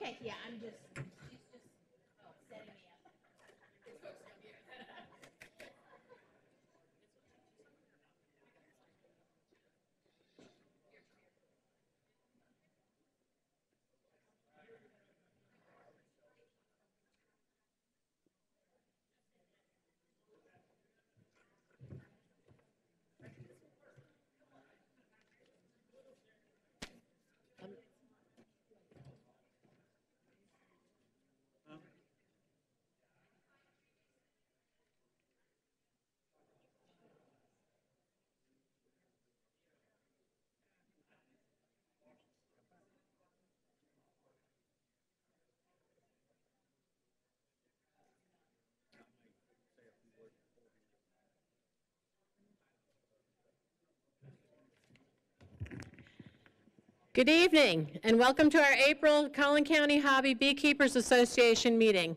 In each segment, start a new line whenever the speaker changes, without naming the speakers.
Okay, yeah, she's just setting me up. Good evening, and welcome to our April Collin County Hobby Beekeepers Association meeting.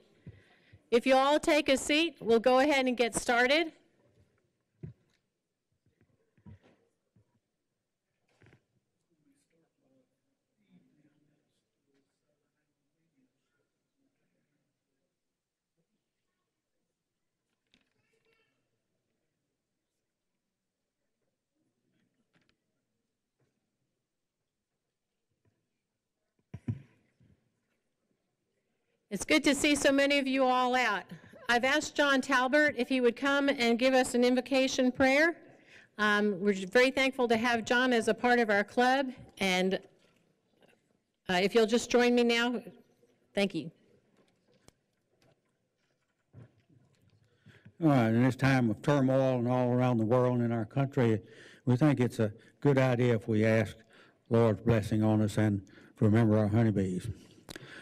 If you all take a seat, we'll go ahead and get started. It's good to see so many of you all out. I've asked John Talbert if he would come and give us an invocation prayer. We're very thankful to have John as a part of our club, and if you'll just join me now, thank you.
All right, in this time of turmoil and all around the world and in our country, we think it's a good idea if we ask Lord's blessing on us and remember our honeybees.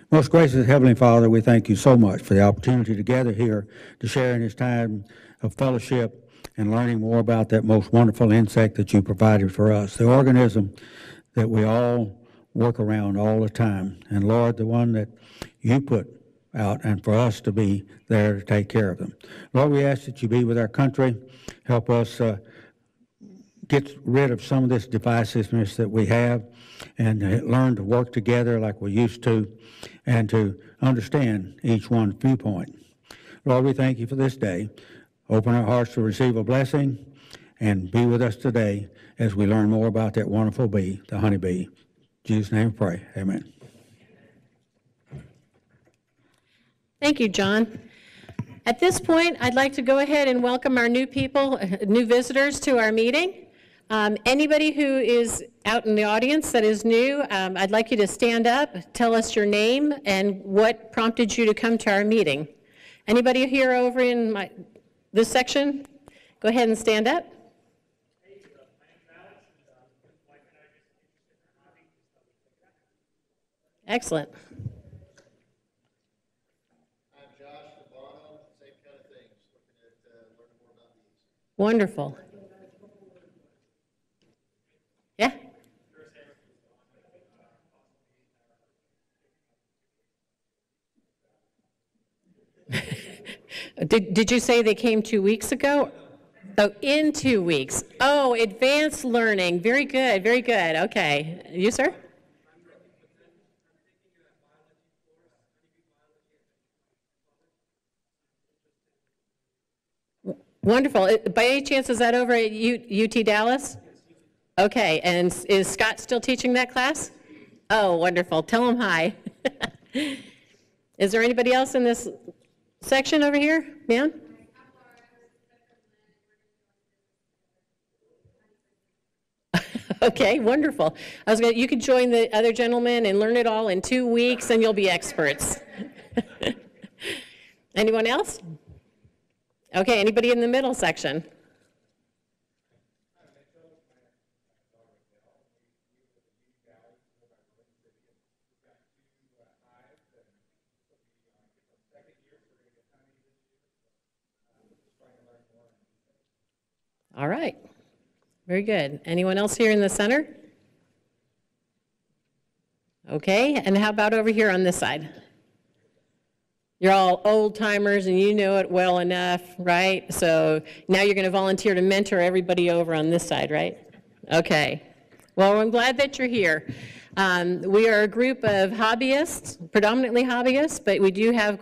Most gracious Heavenly Father, we thank you so much for the opportunity to gather here to share in this time of fellowship and learning more about that most wonderful insect that you provided for us, the organism that we all work around all the time. And Lord, the one that you put out and for us to be there to take care of them. Lord, we ask that you be with our country, help us get rid of some of this divisiveness that we have and learn to work together like we used to and to understand each one's viewpoint. Lord, we thank you for this day. Open our hearts to receive a blessing and be with us today as we learn more about that wonderful bee, the honeybee. In Jesus' name we pray. Amen.
Thank you, John. At this point, I'd like to go ahead and welcome our new visitors to our meeting. Anybody who is out in the audience that is new, I'd like you to stand up, tell us your name and what prompted you to come to our meeting. Anybody here over in this section? Go ahead and stand up. Excellent.
I'm Josh Labano, same kind of thing, just looking at learning more about these.
Wonderful. Yeah? Did you say they came 2 weeks ago? Oh, in 2 weeks. Oh, advanced learning. Very good, very good. Okay. You, sir? Wonderful. By any chance, is that over at UT Dallas? Okay, and is Scott still teaching that class? Oh, wonderful. Tell him hi. Is there anybody else in this section over here, man? Okay, wonderful. You could join the other gentlemen and learn it all in 2 weeks, and you'll be experts. Anyone else? Okay, anybody in the middle section? All right, very good. Anyone else here in the center? Okay, and how about over here on this side? You're all old timers and you know it well enough, right? So now you're going to volunteer to mentor everybody over on this side, right? Okay. Well, I'm glad that you're here. We are a group of hobbyists, predominantly hobbyists, but we do have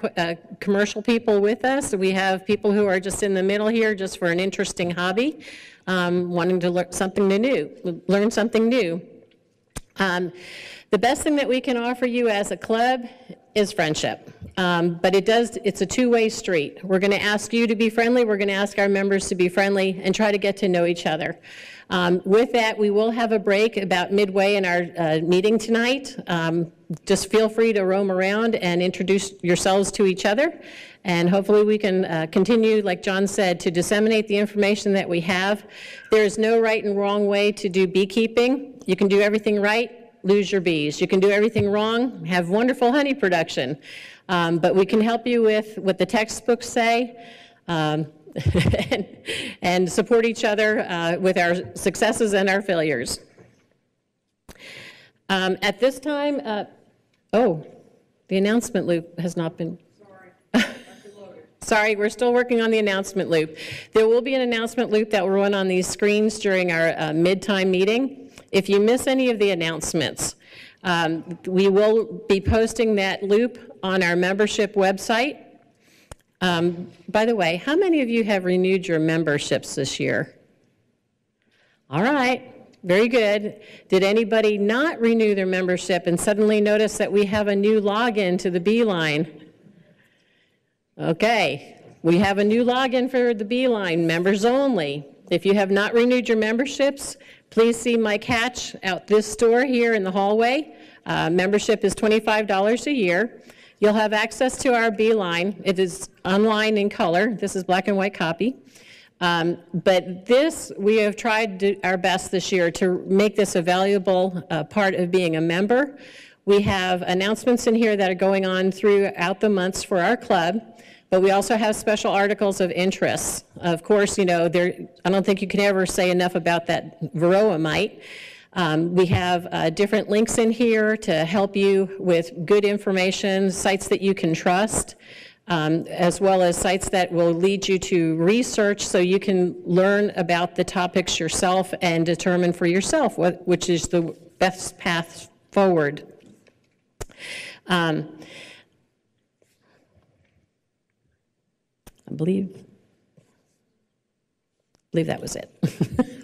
commercial people with us. We have people who are just in the middle here just for an interesting hobby, wanting to learn something new. The best thing that we can offer you as a club is friendship. But it's a two-way street. We're going to ask you to be friendly, we're going to ask our members to be friendly and try to get to know each other. With that, we will have a break about midway in our meeting tonight. Just feel free to roam around and introduce yourselves to each other, and hopefully we can continue, like John said, to disseminate the information that we have. There is no right and wrong way to do beekeeping. You can do everything right, lose your bees. You can do everything wrong, have wonderful honey production. But we can help you with what the textbooks say, and support each other with our successes and our failures. At this time, the announcement loop has not been. Sorry, we're still working on the announcement loop. There will be an announcement loop that will run on these screens during our mid-time meeting. If you miss any of the announcements, we will be posting that loop on our membership website. By the way, how many of you have renewed your memberships this year? All right, very good. Did anybody not renew their membership and suddenly notice that we have a new login to the Beeline? Okay, we have a new login for the Beeline, members only. If you have not renewed your memberships, please see Mike Hatch out this store here in the hallway. Membership is $25 a year. You'll have access to our Beeline. It is online in color. This is black and white copy. But this, we have tried our best this year to make this a valuable part of being a member. We have announcements in here that are going on throughout the months for our club, but we also have special articles of interest. Of course, you know, I don't think you can ever say enough about that varroa mite. We have different links in here to help you with good information, sites that you can trust, as well as sites that will lead you to research so you can learn about the topics yourself and determine for yourself which is the best path forward. I believe that was it.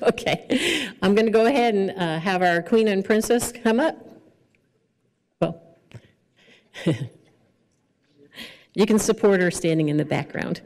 Okay, I'm going to go ahead and have our Queen and Princess come up. Well, you can support her standing in the background.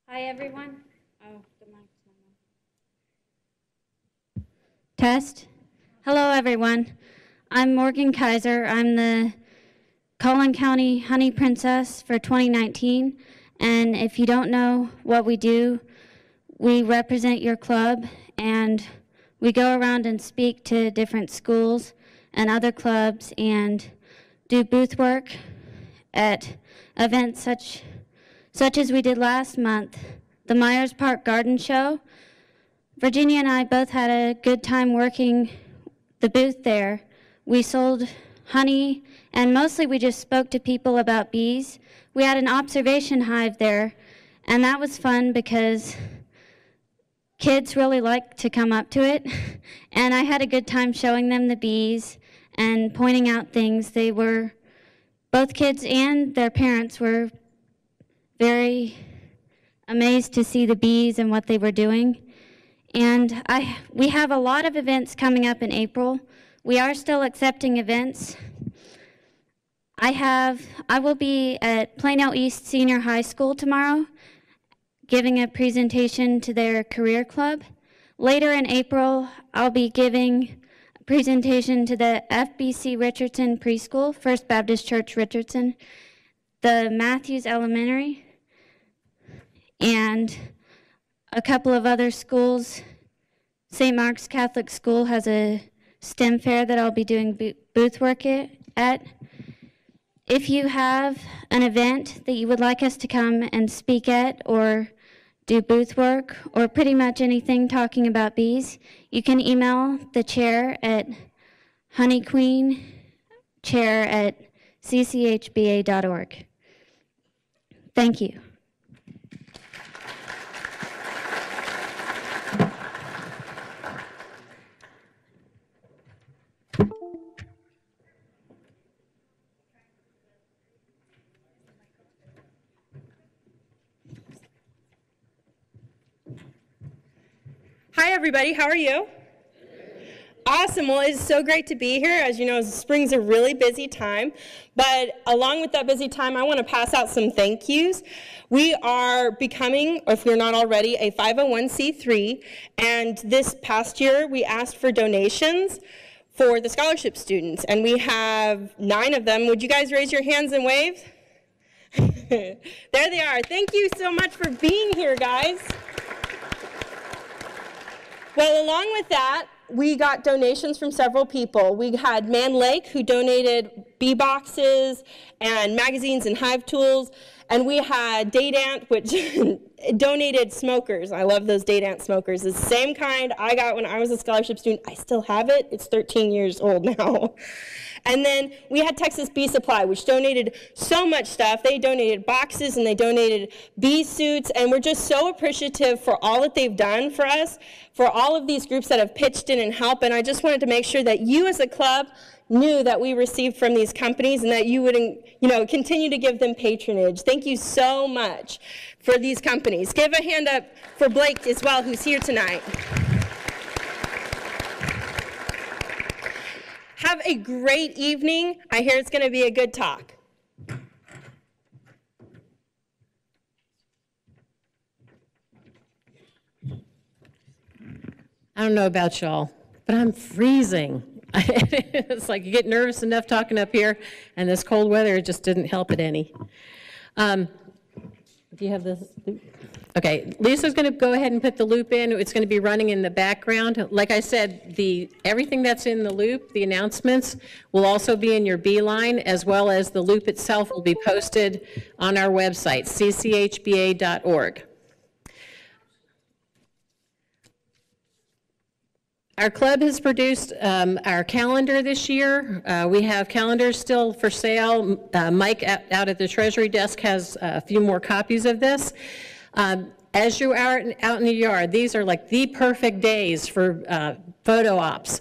Hi, everyone. Oh, the mic's not on. Test. Hello, everyone. I'm Morgan Kaiser. I'm the Collin County Honey Princess for 2019. And if you don't know what we do, we represent your club, and we go around and speak to different schools and other clubs and do booth work at events such as we did last month, the Myers Park Garden Show. Virginia and I both had a good time working the booth there. We sold honey, and mostly we just spoke to people about bees. We had an observation hive there, and that was fun because kids really like to come up to it. And I had a good time showing them the bees and pointing out things. Both kids and their parents were very amazed to see the bees and what they were doing. And we have a lot of events coming up in April. We are still accepting events. I will be at Plano East Senior High School tomorrow, giving a presentation to their career club. Later in April, I'll be giving a presentation to the FBC Richardson Preschool, First Baptist Church Richardson, the Matthews Elementary, and a couple of other schools. St. Mark's Catholic School has a STEM fair that I'll be doing booth work at. If you have an event that you would like us to come and speak at or do booth work or pretty much anything talking about bees, you can email the chair at honeyqueenchair@cchba.org. Thank you.
Hi, everybody. How are you? Awesome. Well, it's so great to be here. As you know, spring's a really busy time. But along with that busy time, I want to pass out some thank yous. We are becoming, if we're not already, a 501c3. And this past year, we asked for donations for the scholarship students. And we have 9 of them. Would you guys raise your hands and wave? There they are. Thank you so much for being here, guys. Well, along with that, we got donations from several people. We had Man Lake, who donated bee boxes and magazines and hive tools. And we had Daydant, which donated smokers. I love those Daydant smokers. The same kind I got when I was a scholarship student. I still have it. It's 13 years old now. And then we had Texas Bee Supply, which donated so much stuff. They donated boxes and they donated bee suits, and we're just so appreciative for all that they've done for us, for all of these groups that have pitched in and helped. And I just wanted to make sure that you as a club knew that we received from these companies and that you would, continue to give them patronage. Thank you so much for these companies. Give a hand up for Blake as well, who's here tonight. Have a great evening. I hear it's going to be a good talk.
I don't know about y'all, but I'm freezing. It's like you get nervous enough talking up here, and this cold weather just didn't help it any. Do you have this? Okay, Lisa's going to go ahead and put the loop in. It's going to be running in the background. Like I said, everything that's in the loop, the announcements, will also be in your Beeline, as well as the loop itself will be posted on our website, cchba.org. Our club has produced our calendar this year. We have calendars still for sale. Mike out at the Treasury desk has a few more copies of this. As you are out in the yard, these are like the perfect days for photo ops.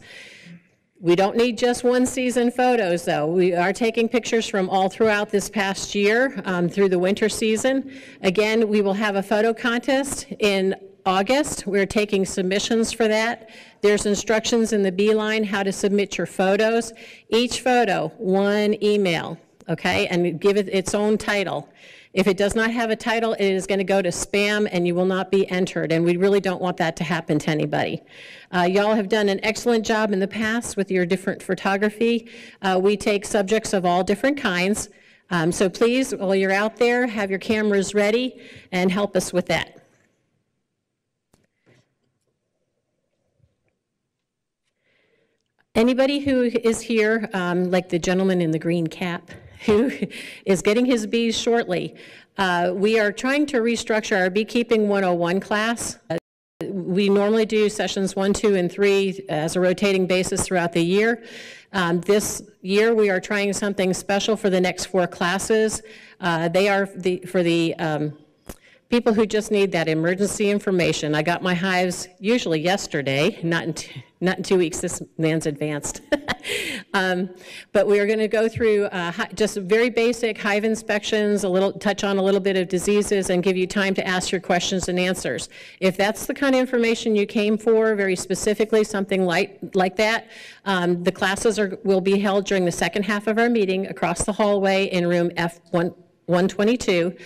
We don't need just one season photos, though. We are taking pictures from all throughout this past year through the winter season. Again, we will have a photo contest in August. We're taking submissions for that. There's instructions in the Beeline how to submit your photos. Each photo, one email, okay, and give it its own title. If it does not have a title, it is going to go to spam and you will not be entered, and we really don't want that to happen to anybody. Y'all have done an excellent job in the past with your different photography. We take subjects of all different kinds, so please, while you're out there, have your cameras ready and help us with that. Anybody who is here, like the gentleman in the green cap, who is getting his bees shortly, we are trying to restructure our Beekeeping 101 class. We normally do sessions 1, 2, and 3 as a rotating basis throughout the year. This year we are trying something special for the next 4 classes. They are for the people who just need that emergency information. I got my hives usually yesterday, not in 2 weeks. This man's advanced. But we are going to go through just very basic hive inspections, touch on a little bit of diseases, and give you time to ask your questions and answers. If that's the kind of information you came for, very specifically, something like that, the classes will be held during the second half of our meeting across the hallway in room F122.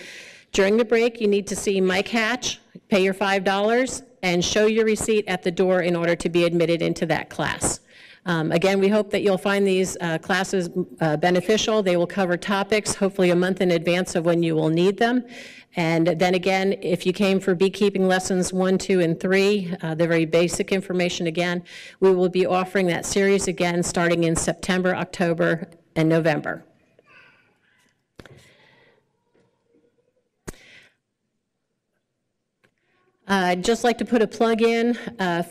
During the break, you need to see Mike Hatch, pay your $5, and show your receipt at the door in order to be admitted into that class. Again, we hope that you'll find these classes beneficial. They will cover topics, hopefully a month in advance of when you will need them. And then again, if you came for beekeeping lessons 1, 2, and 3, the very basic information again, we will be offering that series again starting in September, October, and November. I'd just like to put a plug in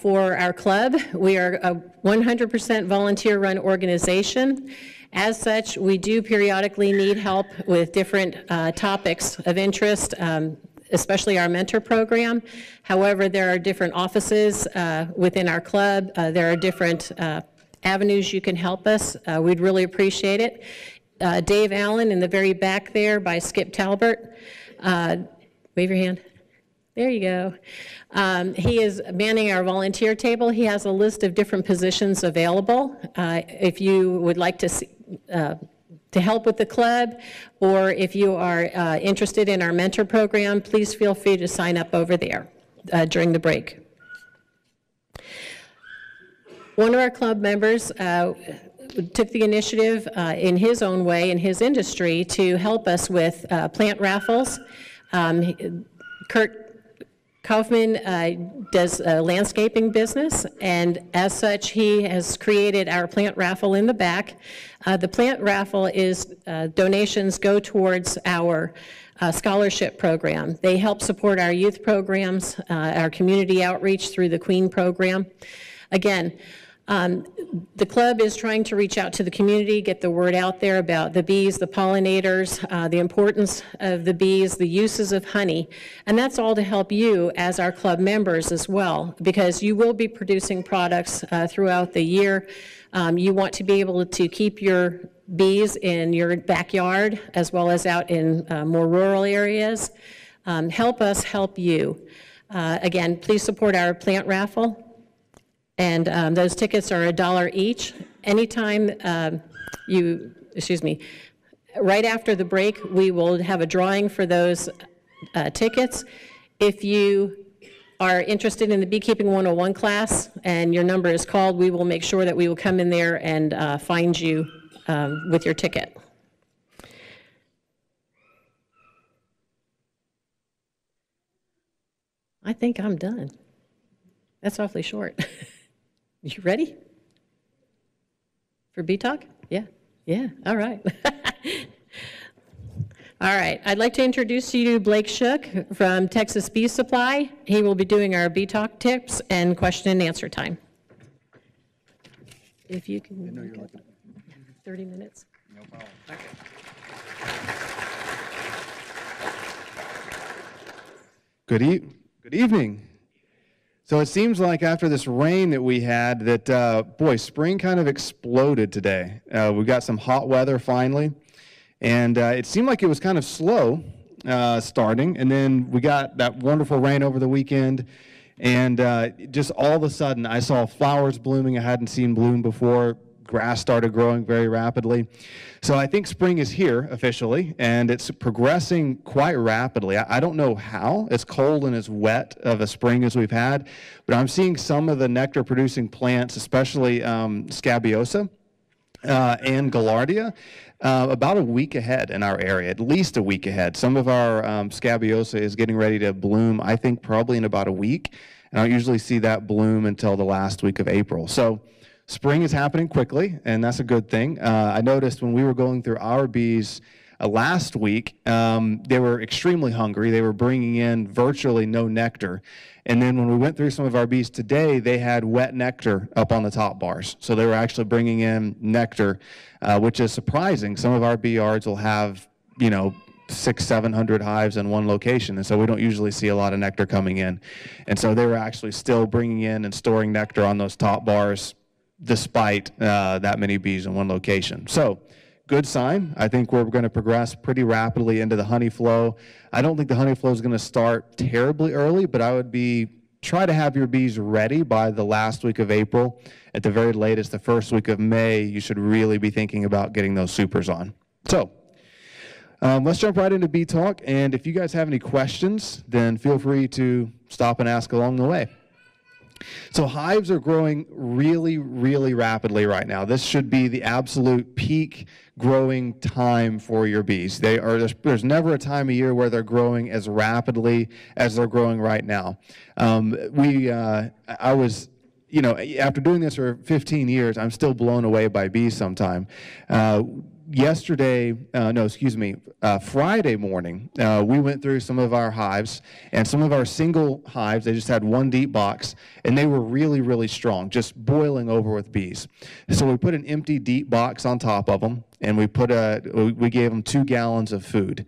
for our club. We are a 100% volunteer-run organization. As such, we do periodically need help with different topics of interest, especially our mentor program. However, there are different offices within our club. There are different avenues you can help us. We'd really appreciate it. Dave Allen in the very back there by Skip Talbert. Wave your hand. There you go. He is manning our volunteer table. He has a list of different positions available. If you would like to help with the club, or if you are interested in our mentor program, please feel free to sign up over there during the break. One of our club members took the initiative in his own way, in his industry, to help us with plant raffles. Kurt Kaufman does a landscaping business, and as such, he has created our plant raffle in the back. The plant raffle is donations go towards our scholarship program. They help support our youth programs, our community outreach through the Queen program. Again, the club is trying to reach out to the community, get the word out there about the bees, the pollinators, the importance of the bees, the uses of honey, and that's all to help you as our club members as well, because you will be producing products throughout the year. You want to be able to keep your bees in your backyard as well as out in more rural areas. Help us help you. Again, please support our plant raffle. And those tickets are $1 each. Anytime right after the break, we will have a drawing for those tickets. If you are interested in the Beekeeping 101 class and your number is called, we will make sure that we will come in there and find you with your ticket. I think I'm done. That's awfully short. You ready for Bee Talk? Yeah, all right. All right, I'd like to introduce you to Blake Shook from Texas Bee Supply. He will be doing our Bee Talk tips and question and answer time. If you can make it 30 minutes.
No problem. Okay. Good evening. So it seems like after this rain that we had that, boy, spring kind of exploded today. We got some hot weather finally, and it seemed like it was kind of slow starting, and then we got that wonderful rain over the weekend, and just all of a sudden I saw flowers blooming I hadn't seen bloom before. Grass started growing very rapidly. So I think spring is here officially, and it's progressing quite rapidly. I don't know how, as cold and as wet of a spring as we've had, but I'm seeing some of the nectar-producing plants, especially Scabiosa and Gaillardia, about a week ahead in our area, at least a week ahead. Some of our Scabiosa is getting ready to bloom, I think, probably in about a week, and I don't usually see that bloom until the last week of April. So spring is happening quickly, and that's a good thing. I noticed when we were going through our bees last week, they were extremely hungry. They were bringing in virtually no nectar. And then when we went through some of our bees today, they had wet nectar up on the top bars. So they were actually bringing in nectar, which is surprising. Some of our bee yards will have, 600-700 hives in one location, and so we don't usually see a lot of nectar coming in. And so they were actually still bringing in and storing nectar on those top bars despite that many bees in one location. So, good sign. I think we're going to progress pretty rapidly into the honey flow. I don't think the honey flow is going to start terribly early, but I would try to have your bees ready by the last week of April. At the very latest, the first week of May, you should really be thinking about getting those supers on. So, let's jump right into Bee Talk, and if you guys have any questions, then feel free to stop and ask along the way. So hives are growing really, really rapidly right now. This should be the absolute peak growing time for your bees. There's never a time of year where they're growing as rapidly as they're growing right now. I was, after doing this for 15 years, I'm still blown away by bees sometime. Friday morning, we went through some of our hives, and some of our single hives, they just had one deep box, and they were really, really strong, just boiling over with bees. So we put an empty deep box on top of them, and we gave them 2 gallons of food.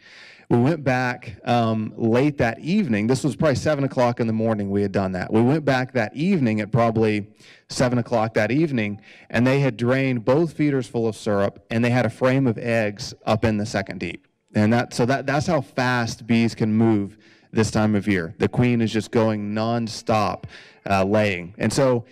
We went back late that evening. This was probably 7 o'clock in the morning we had done that. We went back that evening at probably 7 o'clock that evening, and they had drained both feeders full of syrup, and they had a frame of eggs up in the second deep. And that's how fast bees can move this time of year. The queen is just going nonstop laying. And so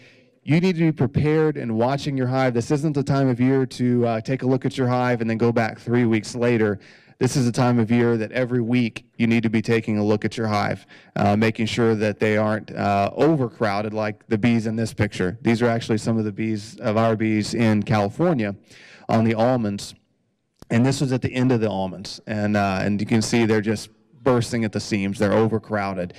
you need to be prepared and watching your hive. This isn't the time of year to take a look at your hive and then go back 3 weeks later. This is a time of year that every week you need to be taking a look at your hive, making sure that they aren't overcrowded like the bees in this picture. These are actually some of the bees of our bees in California on the almonds. And this was at the end of the almonds. And you can see they're just bursting at the seams. They're overcrowded.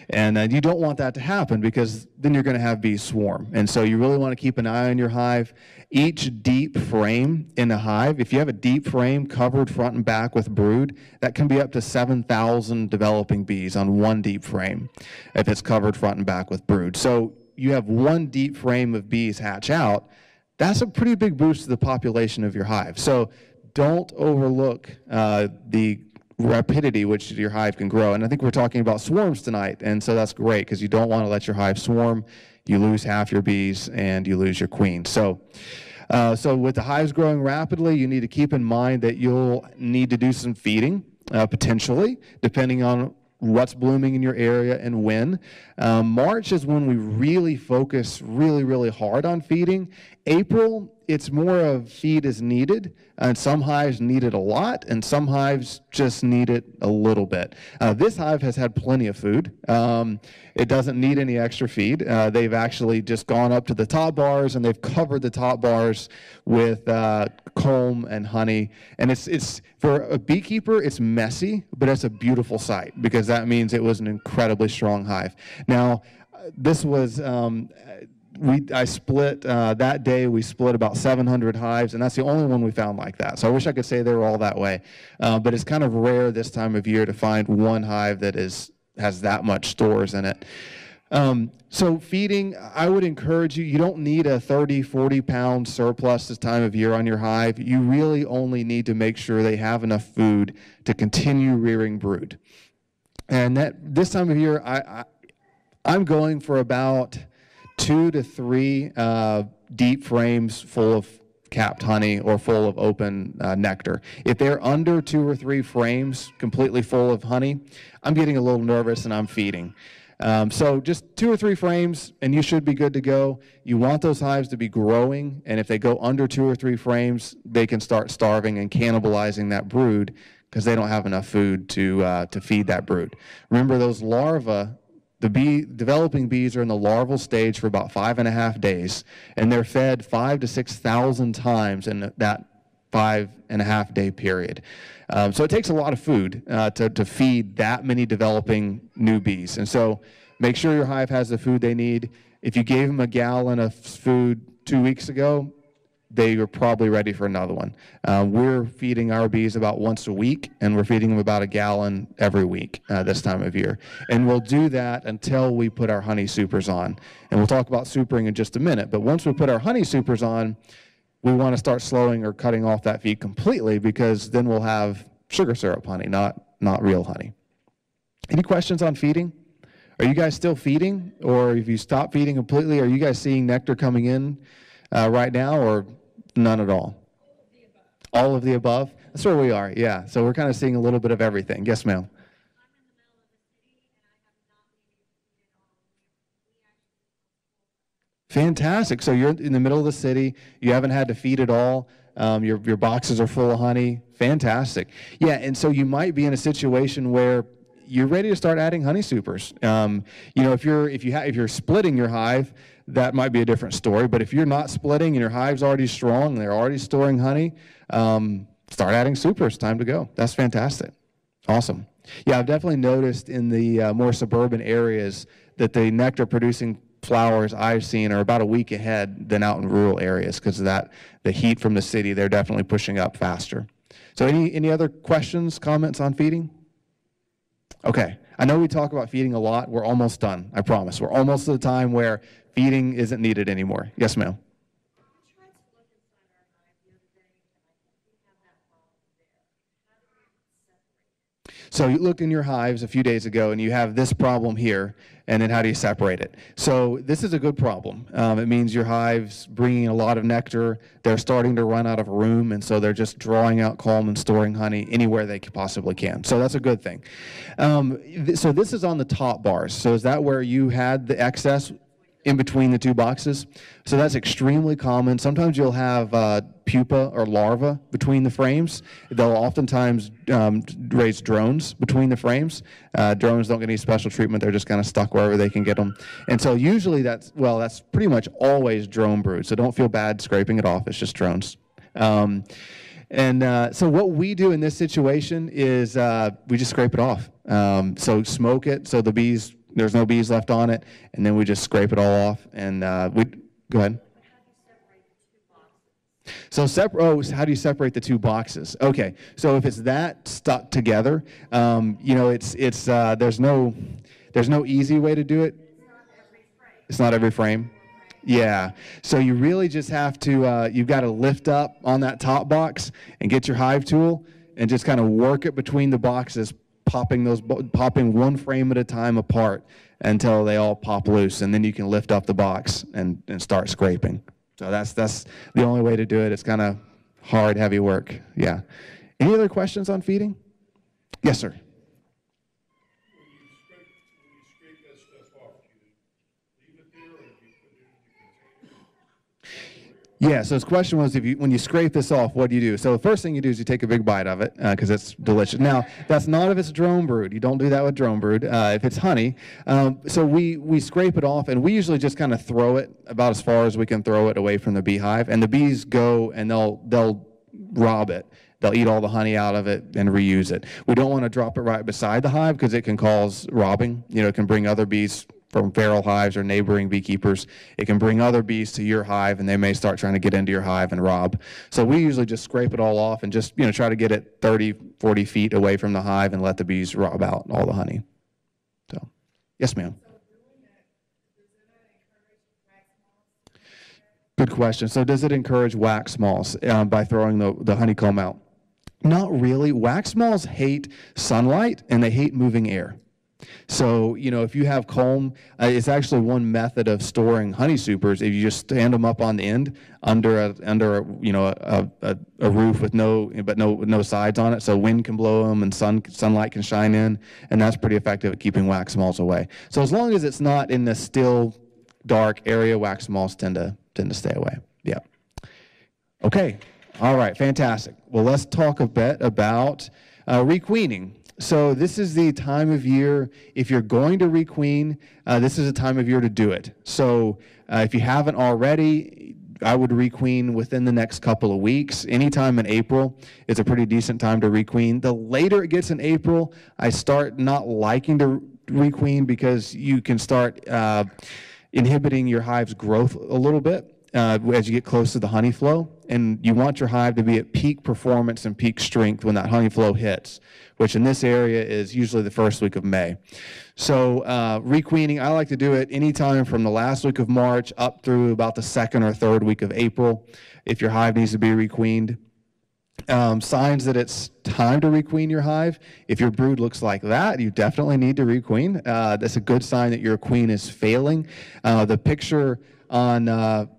And you don't want that to happen because then you're going to have bees swarm. And so you really want to keep an eye on your hive. Each deep frame in the hive, if you have a deep frame covered front and back with brood, that can be up to 7,000 developing bees on one deep frame if it's covered front and back with brood. So you have one deep frame of bees hatch out. That's a pretty big boost to the population of your hive. So don't overlook the rapidity which your hive can grow. And I think we're talking about swarms tonight, and so that's great because you don't want to let your hive swarm. You lose half your bees and you lose your queen. So with the hives growing rapidly, you need to keep in mind that you'll need to do some feeding, potentially, depending on what's blooming in your area and when. March is when we really focus really, really hard on feeding. April, it's more of feed is needed, and some hives need it a lot, and some hives just need it a little bit. This hive has had plenty of food. It doesn't need any extra feed. They've actually just gone up to the top bars, and they've covered the top bars with comb and honey. And it's for a beekeeper, it's messy, but it's a beautiful sight because that means it was an incredibly strong hive. Now, this was I split that day. We split about 700 hives, and that's the only one we found like that. So I wish I could say they were all that way, but it's kind of rare this time of year to find one hive that has that much stores in it. So feeding, I would encourage you. You don't need a 30, 40-pound surplus this time of year on your hive. You really only need to make sure they have enough food to continue rearing brood. And this time of year, I'm going for about 2 to 3 deep frames full of capped honey or full of open nectar. If they're under 2 or 3 frames completely full of honey, I'm getting a little nervous and I'm feeding. So just 2 or 3 frames and you should be good to go. You want those hives to be growing, and if they go under 2 or 3 frames, they can start starving and cannibalizing that brood because they don't have enough food to feed that brood. Remember, those larvae, the developing bees are in the larval stage for about 5.5 days, and they're fed 5,000 to 6,000 times in that 5.5 day period. So it takes a lot of food to feed that many developing new bees. And so make sure your hive has the food they need. If you gave them a gallon of food 2 weeks ago, they are probably ready for another one. We're feeding our bees about once a week, and we're feeding them about a gallon every week this time of year. And we'll do that until we put our honey supers on. And we'll talk about supering in just a minute. But once we put our honey supers on, we want to start slowing or cutting off that feed completely, because then we'll have sugar syrup honey, not real honey. Any questions on feeding? Are you guys still feeding, or if you stop feeding completely, are you guys seeing nectar coming in right now, or none at all? All of the above? That's where we are, yeah. So we're kind of seeing a little bit of everything. Yes, ma'am. Fantastic. So you're in the middle of the city. You haven't had to feed at all. Your boxes are full of honey. Fantastic. Yeah, and so you might be in a situation where you're ready to start adding honey supers. You know, if you're splitting your hive, that might be a different story. But if you're not splitting and your hive's already strong and they're already storing honey, start adding supers. Time to go. That's fantastic. Awesome. Yeah, I've definitely noticed in the more suburban areas that the nectar producing flowers I've seen are about a week ahead than out in rural areas because of that, the heat from the city, they're definitely pushing up faster. So any other questions, comments on feeding? Okay, I know we talk about feeding a lot. We're almost done, I promise. We're almost to the time where feeding isn't needed anymore. Yes, ma'am. So you looked in your hives a few days ago and you have this problem here, and then how do you separate it? So this is a good problem. It means your hive's bringing a lot of nectar, they're starting to run out of room, and so they're just drawing out comb and storing honey anywhere they possibly can. So that's a good thing. So this is on the top bars. So is that where you had the excess in between the two boxes? So that's extremely common. Sometimes you'll have pupa or larvae between the frames. They'll oftentimes raise drones between the frames. Drones don't get any special treatment. They're just kind of stuck wherever they can get them. And so usually that's pretty much always drone brood. So don't feel bad scraping it off. It's just drones. So what we do in this situation is we just scrape it off. So smoke it so there's no bees left on it, and then we just scrape it all off, and go ahead. So how do you separate the two boxes? Okay, so if it's that stuck together, you know, there's no easy way to do it. It's not every frame. Yeah, so you really just have to, you've got to lift up on that top box and get your hive tool and just kind of work it between the boxes, popping one frame at a time apart until they all pop loose, and then you can lift up the box and start scraping. So that's the only way to do it. It's kind of hard, heavy work. Yeah. Any other questions on feeding? Yes, sir. Yeah, so his question was, when you scrape this off, what do you do? So the first thing you do is you take a big bite of it, because it's delicious. Now, that's not if it's drone brood. You don't do that with drone brood. If it's honey, so we scrape it off, and we usually just kind of throw it about as far as we can throw it away from the beehive, and the bees go and they'll rob it. They'll eat all the honey out of it and reuse it. We don't want to drop it right beside the hive because it can cause robbing. You know, it can bring other bees from feral hives or neighboring beekeepers. It can bring other bees to your hive, and they may start trying to get into your hive and rob. So we usually just scrape it all off and just, you know, try to get it 30, 40 feet away from the hive and let the bees rob out all the honey. So, yes, ma'am. Good question. So does it encourage wax moths by throwing the honeycomb out? Not really. Wax moths hate sunlight and they hate moving air. So, you know, if you have comb, it's actually one method of storing honey supers. If you just stand them up on the end under a roof with no sides on it, so wind can blow them and sunlight can shine in, and that's pretty effective at keeping wax moths away. So as long as it's not in the still dark area, wax moths tend to stay away. Yeah. Okay. All right. Fantastic. Well, let's talk a bit about requeening. So this is the time of year, if you're going to requeen, this is a time of year to do it. So if you haven't already, I would requeen within the next couple of weeks. Anytime in April is a pretty decent time to requeen. The later it gets in April, I start not liking to requeen because you can start inhibiting your hive's growth a little bit as you get close to the honey flow. And you want your hive to be at peak performance and peak strength when that honey flow hits, which in this area is usually the first week of May. So requeening, I like to do it anytime from the last week of March up through about the second or third week of April if your hive needs to be requeened. Signs that it's time to requeen your hive. If your brood looks like that, you definitely need to requeen. That's a good sign that your queen is failing. The picture on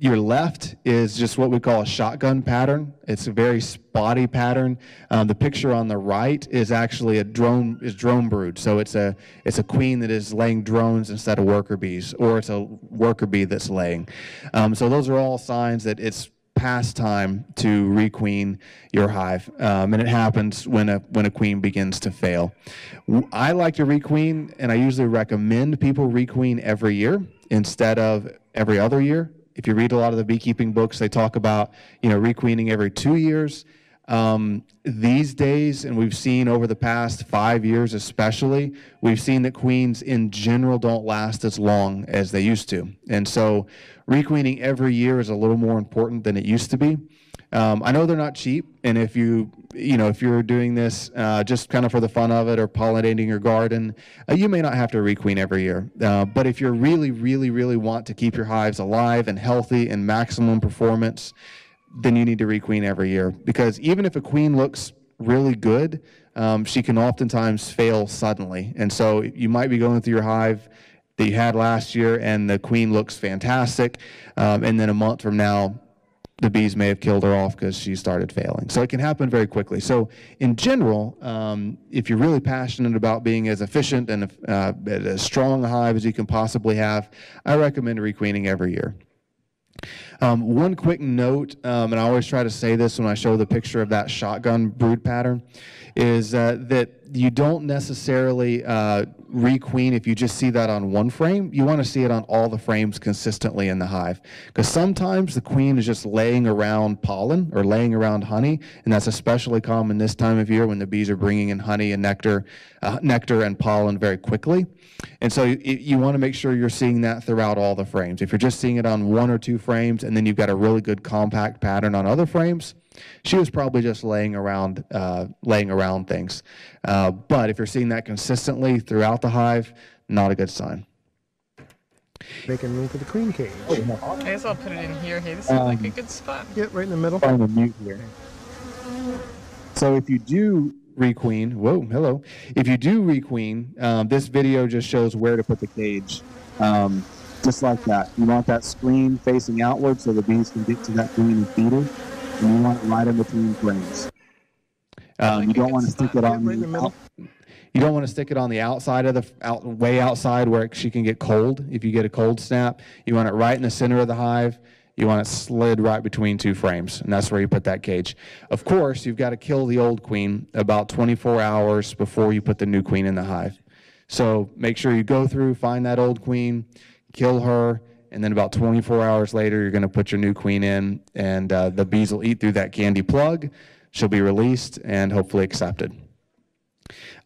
your left is just what we call a shotgun pattern. It's a very spotty pattern. The picture on the right is actually drone brood. So it's a queen that is laying drones instead of worker bees, or it's a worker bee that's laying. So those are all signs that it's pastime to requeen your hive, and it happens when a queen begins to fail. I like to requeen, and I usually recommend people requeen every year instead of every other year. If you read a lot of the beekeeping books, they talk about requeening every 2 years. These days, and we've seen over the past 5 years especially, we've seen that queens in general don't last as long as they used to. And so requeening every year is a little more important than it used to be. I know they're not cheap, and if you're doing this just kind of for the fun of it or pollinating your garden, you may not have to requeen every year. But if you really, really, really want to keep your hives alive and healthy and maximum performance, then you need to requeen every year, because even if a queen looks really good, she can oftentimes fail suddenly. And so you might be going through your hive that you had last year and the queen looks fantastic, and then a month from now the bees may have killed her off because she started failing. So it can happen very quickly. So in general, if you're really passionate about being as efficient and as strong a hive as you can possibly have, I recommend requeening every year. One quick note, and I always try to say this when I show the picture of that shotgun brood pattern, is that you don't necessarily requeen if you just see that on one frame. You want to see it on all the frames consistently in the hive, because sometimes the queen is just laying around pollen or laying around honey, and that's especially common this time of year when the bees are bringing in honey and nectar and pollen very quickly. And so you want to make sure you're seeing that throughout all the frames. If you're just seeing it on 1 or 2 frames and then you've got a really good compact pattern on other frames, she was probably just laying around things. But if you're seeing that consistently throughout the hive, not a good sign.
Making room for the queen cage.
I guess I'll put it in here. Hey, this seems like a good spot.
Get right in the middle.
Find a mute here. So if you do requeen, whoa, hello. If you do requeen, this video just shows where to put the cage. Just like that. You want that screen facing outward so the bees can get to that queen and feed her. And you want it right in between frames. You don't want to stick it on you don't want to stick it on the outside of the way outside where she can get cold. If you get a cold snap, you want it right in the center of the hive. You want it slid right between 2 frames, and that's where you put that cage. Of course, you've got to kill the old queen about 24 hours before you put the new queen in the hive. So make sure you go through, find that old queen, kill her, and then about 24 hours later, you're going to put your new queen in, and the bees will eat through that candy plug. She'll be released and hopefully accepted.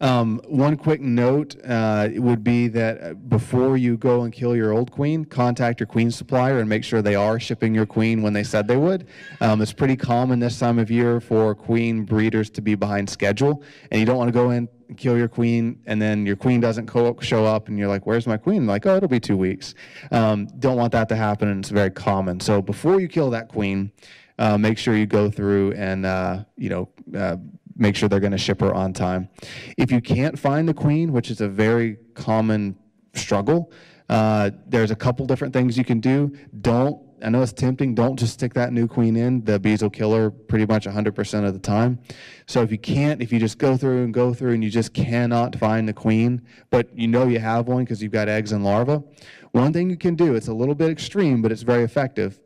One quick note would be that before you go and kill your old queen, contact your queen supplier and make sure they are shipping your queen when they said they would. It's pretty common this time of year for queen breeders to be behind schedule, and you don't want to go in and kill your queen and then your queen doesn't show up and you're like, where's my queen? Like, oh, it'll be 2 weeks. Don't want that to happen, and it's very common. So before you kill that queen, make sure you go through and make sure they're going to ship her on time. If you can't find the queen, which is a very common struggle, there's a couple different things you can do. I know it's tempting, don't just stick that new queen in. The bees will kill her pretty much 100% of the time. So if you just go through and you just cannot find the queen, but you know you have one because you've got eggs and larvae, one thing you can do, it's a little bit extreme, but it's very effective,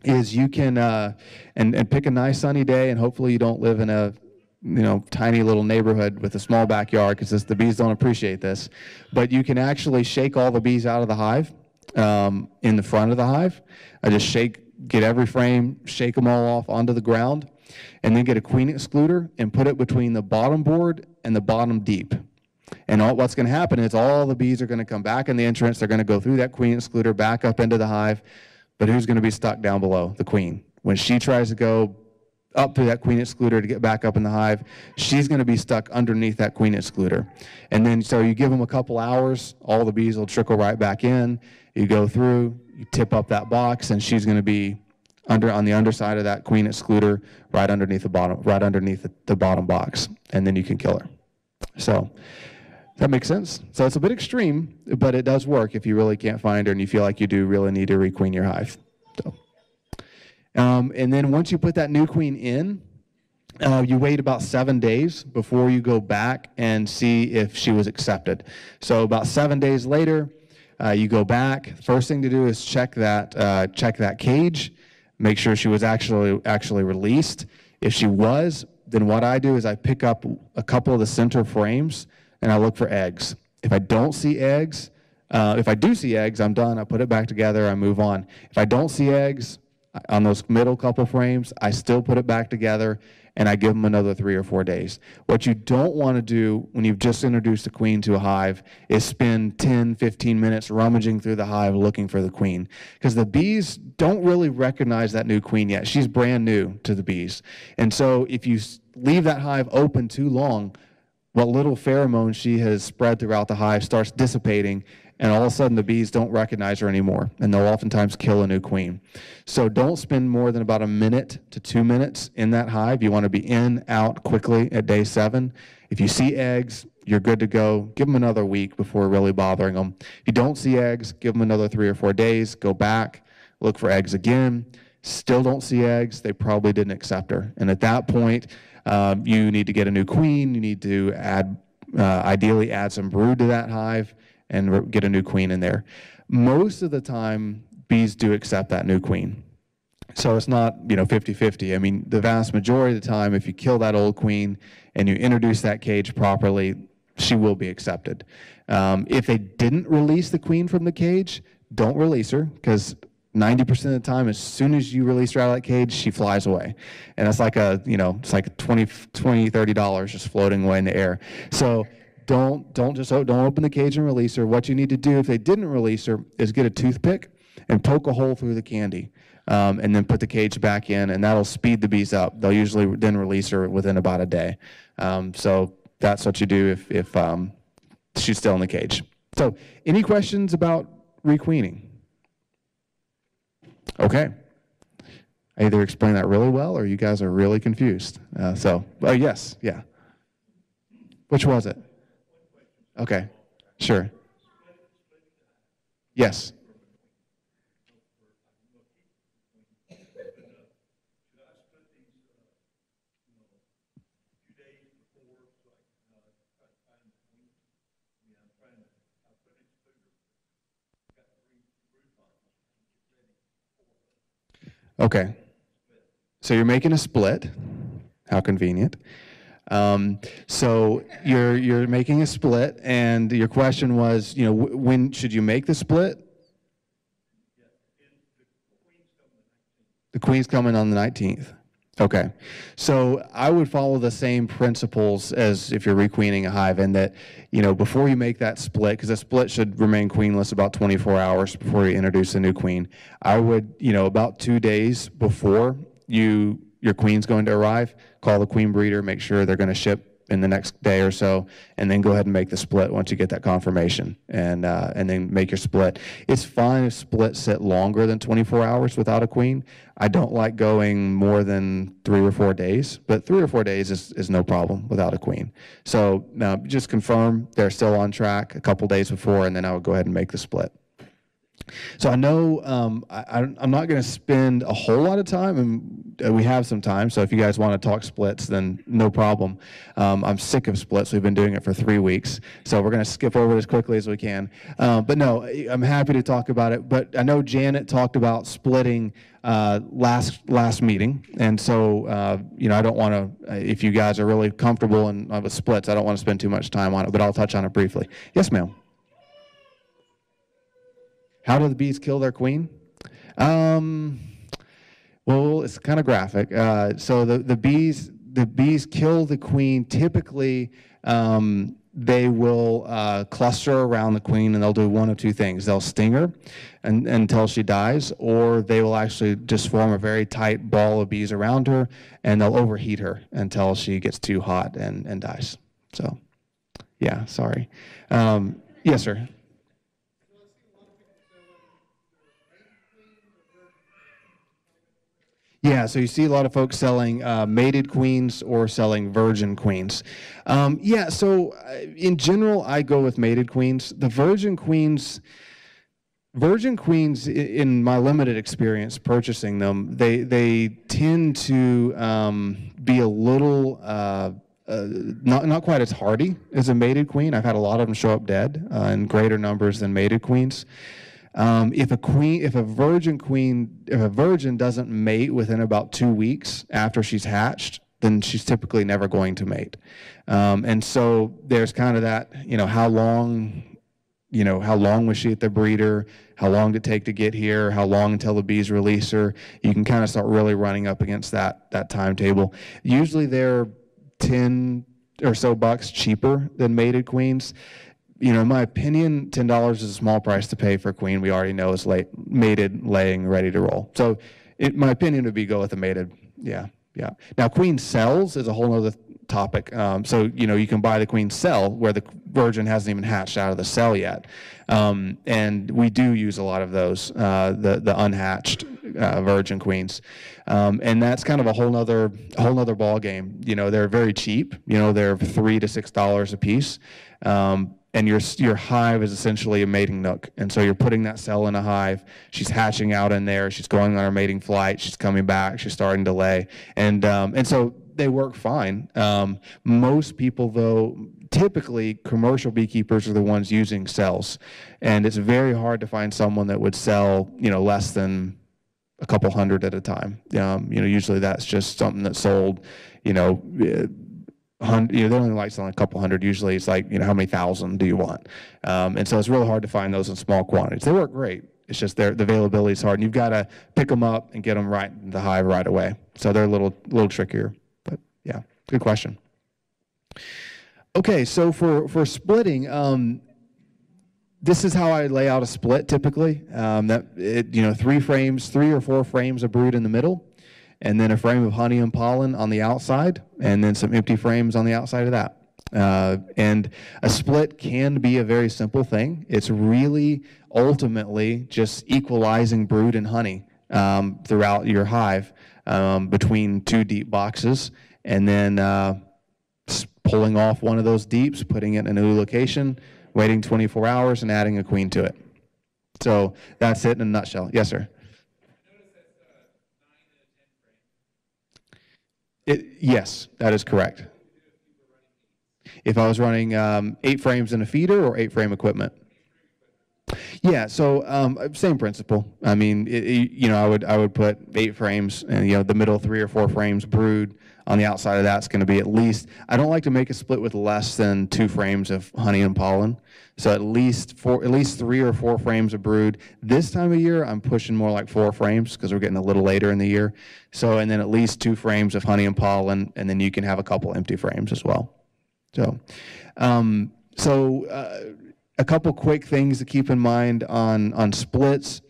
is you can and pick a nice sunny day, and hopefully you don't live in a tiny little neighborhood with a small backyard, because the bees don't appreciate this, but you can actually shake all the bees out of the hive in the front of the hive. Get every frame, shake them all off onto the ground, and then get a queen excluder and put it between the bottom board and the bottom deep. And what's going to happen is all the bees are going to come back in the entrance. They're going to go through that queen excluder back up into the hive. But who's going to be stuck down below? The queen. When she tries to go up through that queen excluder to get back up in the hive, she's going to be stuck underneath that queen excluder. And then so you give them a couple hours, all the bees will trickle right back in. You go through, you tip up that box, and she's going to be on the underside of that queen excluder, right underneath the bottom box, and then you can kill her. So that makes sense. So it's a bit extreme, but it does work if you really can't find her and you feel like you do really need to requeen your hive. So, and then once you put that new queen in, you wait about 7 days before you go back and see if she was accepted. So about 7 days later, you go back. First thing to do is check that cage. make sure she was actually released. If she was, then what I do is I pick up a couple of the center frames and I look for eggs. If I don't see eggs, if I do see eggs, I'm done. I put it back together, I move on. If I don't see eggs on those middle couple frames, I still put it back together and I give them another 3 or 4 days. What you don't want to do when you've just introduced a queen to a hive is spend 10, 15 minutes rummaging through the hive looking for the queen, because the bees don't really recognize that new queen yet. She's brand new to the bees. And so if you leave that hive open too long, what little pheromone she has spread throughout the hive starts dissipating, and all of a sudden the bees don't recognize her anymore, and they'll oftentimes kill a new queen. So don't spend more than about 1 minute to 2 minutes in that hive. You want to be in, out quickly at day 7. If you see eggs, you're good to go. Give them another week before really bothering them. If you don't see eggs, give them another 3 or 4 days. Go back, look for eggs again. Still don't see eggs, they probably didn't accept her. And at that point, you need to get a new queen. You need to ideally add some brood to that hive and get a new queen in there. Most of the time, bees do accept that new queen. So it's not, 50-50. I mean, the vast majority of the time, if you kill that old queen and you introduce that cage properly, she will be accepted. If they didn't release the queen from the cage, don't release her, because 90% of the time, as soon as you release her out of that cage, she flies away. And it's like it's like $20, $30 just floating away in the air. So don't open the cage and release her. What you need to do if they didn't release her is get a toothpick and poke a hole through the candy, and then put the cage back in, and that'll speed the bees up. They'll usually then release her within about a day. So that's what you do if she's still in the cage. So any questions about requeening? Okay. I either explained that really well or you guys are really confused. Yes, yeah. Which was it? Okay, sure. Yes. Okay. So you're making a split. How convenient. So you're making a split, and your question was, when should you make the split? The queen's coming on the 19th. Okay. So I would follow the same principles as if you're requeening a hive, in that, before you make that split, because a split should remain queenless about 24 hours before you introduce a new queen, I would, about 2 days before your queen's going to arrive, call the queen breeder, make sure they're going to ship in the next day or so, and then go ahead and make the split once you get that confirmation, and then make your split. It's fine if splits sit longer than 24 hours without a queen. I don't like going more than 3 or 4 days, but 3 or 4 days is no problem without a queen. So just confirm they're still on track a couple days before, and then I would go ahead and make the split. So I know I'm not going to spend a whole lot of time, and we have some time, so if you guys want to talk splits, then no problem. I'm sick of splits. We've been doing it for 3 weeks, so we're going to skip over it as quickly as we can. But no, I'm happy to talk about it. But I know Janet talked about splitting last meeting, and so I don't want to, if you guys are really comfortable with splits, I don't want to spend too much time on it, but I'll touch on it briefly. Yes, ma'am. How do the bees kill their queen? Well, it's kind of graphic. So the bees kill the queen. Typically, they will cluster around the queen, and they'll do one of two things. They'll sting her until she dies, or they will actually just form a very tight ball of bees around her, and they'll overheat her until she gets too hot and dies. So, yeah, sorry. Yes, sir. Yeah, so you see a lot of folks selling mated queens or selling virgin queens. So in general, I go with mated queens. The virgin queens, in my limited experience purchasing them, they tend to be a little not quite as hardy as a mated queen. I've had a lot of them show up dead in greater numbers than mated queens. If a virgin doesn't mate within about 2 weeks after she's hatched, then she's typically never going to mate. And so there's kind of that, how long was she at the breeder? How long did it take to get here? How long until the bees release her? You can kind of start really running up against that timetable. Usually they're 10 or so bucks cheaper than mated queens. In my opinion, $10 is a small price to pay for a queen we already know is mated, laying, ready to roll. So my opinion would be go with a mated. Yeah. Now, queen cells is a whole other topic. So, you can buy the queen cell where the virgin hasn't even hatched out of the cell yet. And we do use a lot of those, the unhatched virgin queens. And that's kind of a whole nother ball game. They're very cheap. They're $3 to $6 a piece. And your hive is essentially a mating nook. And so you're putting that cell in a hive. She's hatching out in there. She's going on her mating flight. She's coming back. She's starting to lay. And so they work fine. Most people, though, typically commercial beekeepers are the ones using cells. And it's very hard to find someone that would sell, less than a couple hundred at a time. Usually that's just something that's sold, they only like selling a couple hundred. Usually it's like, how many thousand do you want? And so it's really hard to find those in small quantities. They work great. It's just the availability is hard, and you've got to pick them up and get them right in the hive right away. So they're a little trickier. But yeah, good question. Okay, so for splitting, this is how I lay out a split typically. 3 or 4 frames of brood in the middle, and then a frame of honey and pollen on the outside, and then some empty frames on the outside of that. And a split can be a very simple thing. It's really ultimately just equalizing brood and honey throughout your hive between 2 deep boxes, and then pulling off one of those deeps, putting it in a new location, waiting 24 hours, and adding a queen to it. So that's it in a nutshell. Yes, sir. Yes, that is correct. If I was running 8 frames in a feeder or 8 frame equipment. Yeah, so same principle. I mean, I would put 8 frames, and the middle 3 or 4 frames brood. On the outside of that's going to be at least. I don't like to make a split with less than 2 frames of honey and pollen. So at least 3 or 4 frames of brood. This time of year, I'm pushing more like 4 frames because we're getting a little later in the year. So and then at least 2 frames of honey and pollen, and then you can have a couple empty frames as well. So, a couple quick things to keep in mind on splits.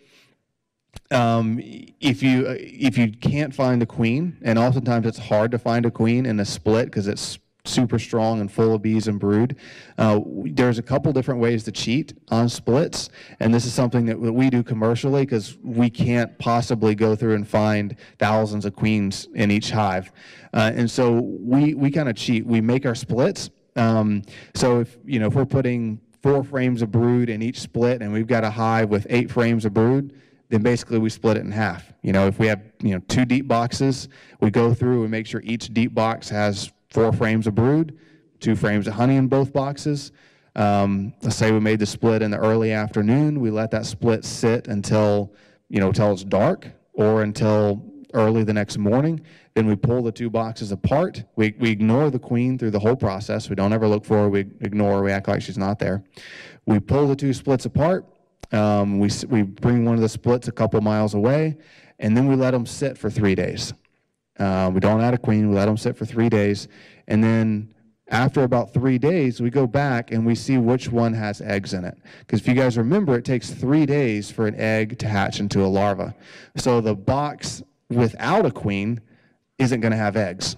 If you can't find a queen, and oftentimes it's hard to find a queen in a split because it's super strong and full of bees and brood, there's a couple different ways to cheat on splits, and this is something that we do commercially because we can't possibly go through and find thousands of queens in each hive, and so we kind of cheat. We make our splits. So if we're putting 4 frames of brood in each split, and we've got a hive with 8 frames of brood, then basically we split it in half. If we have 2 deep boxes, we go through and make sure each deep box has 4 frames of brood, 2 frames of honey in both boxes. Let's say we made the split in the early afternoon. We let that split sit until it's dark or until early the next morning. Then we pull the 2 boxes apart. We ignore the queen through the whole process. We don't ever look for her. We ignore her. We act like she's not there. We pull the 2 splits apart. We bring one of the splits a couple miles away, and then we let them sit for 3 days. We don't add a queen. We let them sit for 3 days, and then after about 3 days, we go back and we see which one has eggs in it. Because if you guys remember, it takes 3 days for an egg to hatch into a larva. So the box without a queen isn't going to have eggs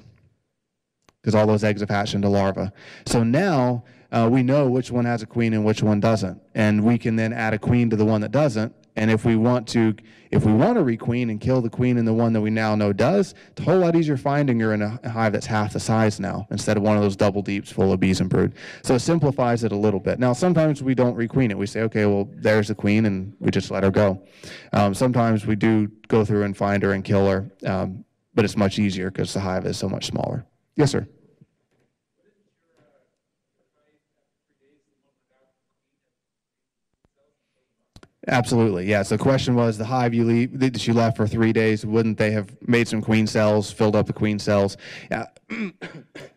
because all those eggs have hatched into larvae. So now we know which one has a queen and which one doesn't, and we can then add a queen to the one that doesn't. And if we want to requeen and kill the queen in the one that we now know does, it's a whole lot easier finding her in a hive that's half the size now instead of one of those double deeps full of bees and brood. So it simplifies it a little bit. Now sometimes we don't requeen it. We say, okay, well there's the queen, and we just let her go. Sometimes we do go through and find her and kill her, but it's much easier because the hive is so much smaller. Yes, sir. Absolutely, yeah. So the question was, the hive that she left for 3 days, wouldn't they have made some queen cells, filled up the queen cells? Yeah.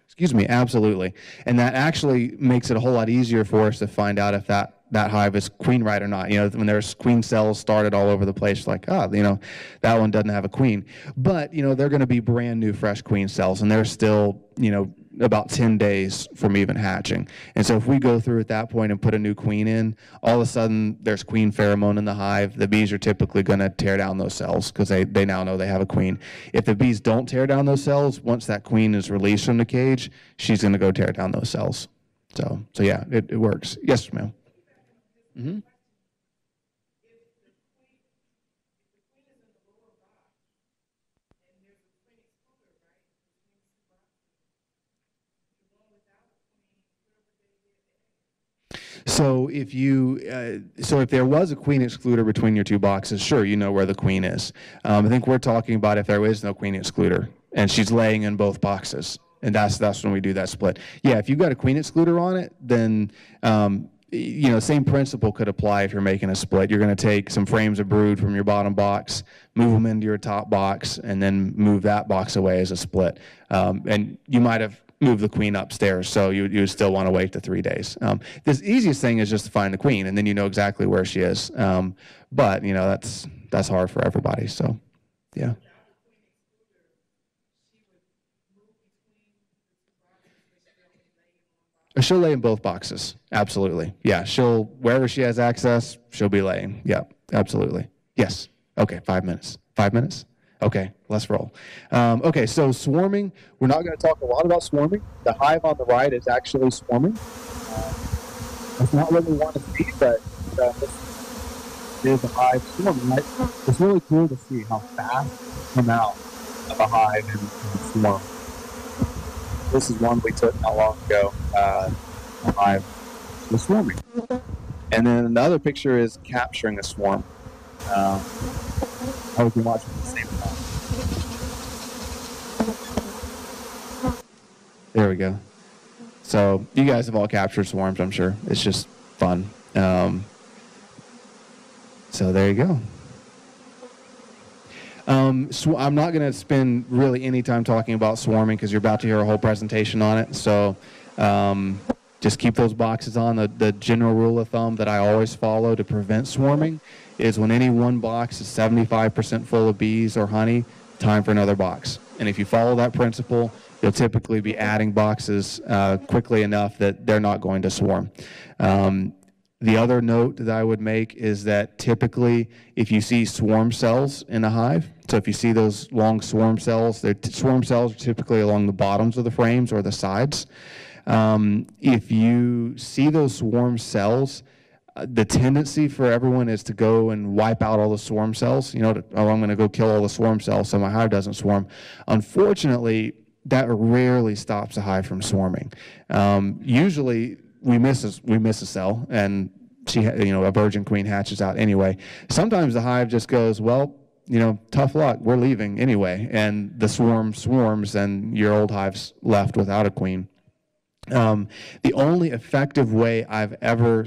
Excuse me, absolutely. And that actually makes it a whole lot easier for us to find out if that hive is queen right or not. You know, when there's queen cells started all over the place, like, you know, that one doesn't have a queen. But, you know, they're going to be brand new, fresh queen cells, and they're still, you know, about 10 days from even hatching. And so if we go through at that point and put a new queen in, all of a sudden there's queen pheromone in the hive. The bees are typically going to tear down those cells because they now know they have a queen. If the bees don't tear down those cells, once that queen is released from the cage, she's going to go tear down those cells. So yeah, it works. Yes, ma'am. Mm-hmm. So if there was a queen excluder between your two boxes, sure, you know where the queen is. I think we're talking about if there is no queen excluder and she's laying in both boxes, and that's when we do that split. Yeah, if you've got a queen excluder on it, then you know, same principle could apply if you're making a split. You're going to take some frames of brood from your bottom box, move them into your top box, and then move that box away as a split. And you might have moved the queen upstairs, so you would still want to wait the 3 days. The easiest thing is just to find the queen, and then you know exactly where she is. But you know, that's hard for everybody. So, yeah. She'll lay in both boxes. Absolutely. Yeah. Wherever she has access, she'll be laying. Yep. Absolutely. Yes. Okay. 5 minutes. 5 minutes? Okay. Let's roll. Okay. So swarming, we're not going to talk a lot about swarming. The hive on the right is actually swarming. That's not what we want to see, but this is a hive swarming, right? It's really cool to see how fast they come out of a hive and swarm. This is one we took not long ago. The hive was swarming. And then another picture is capturing a swarm. I hope you watch at the same time. There we go. So you guys have all captured swarms, I'm sure. It's just fun. So there you go. I'm not going to spend really any time talking about swarming because you're about to hear a whole presentation on it. So just keep those boxes on. The general rule of thumb that I always follow to prevent swarming is when any one box is 75% full of bees or honey, time for another box. And if you follow that principle, you'll typically be adding boxes quickly enough that they're not going to swarm. The other note that I would make is that typically if you see swarm cells in a hive, so if you see those long swarm cells, swarm cells are typically along the bottoms of the frames or the sides. If you see those swarm cells, the tendency for everyone is to go and wipe out all the swarm cells. You know, oh, I'm going to go kill all the swarm cells so my hive doesn't swarm. Unfortunately, that rarely stops a hive from swarming. Usually, we miss a cell, and a virgin queen hatches out anyway. Sometimes the hive just goes, well, you know, tough luck, we're leaving anyway, and the swarm swarms, and your old hive's left without a queen. The only effective way I've ever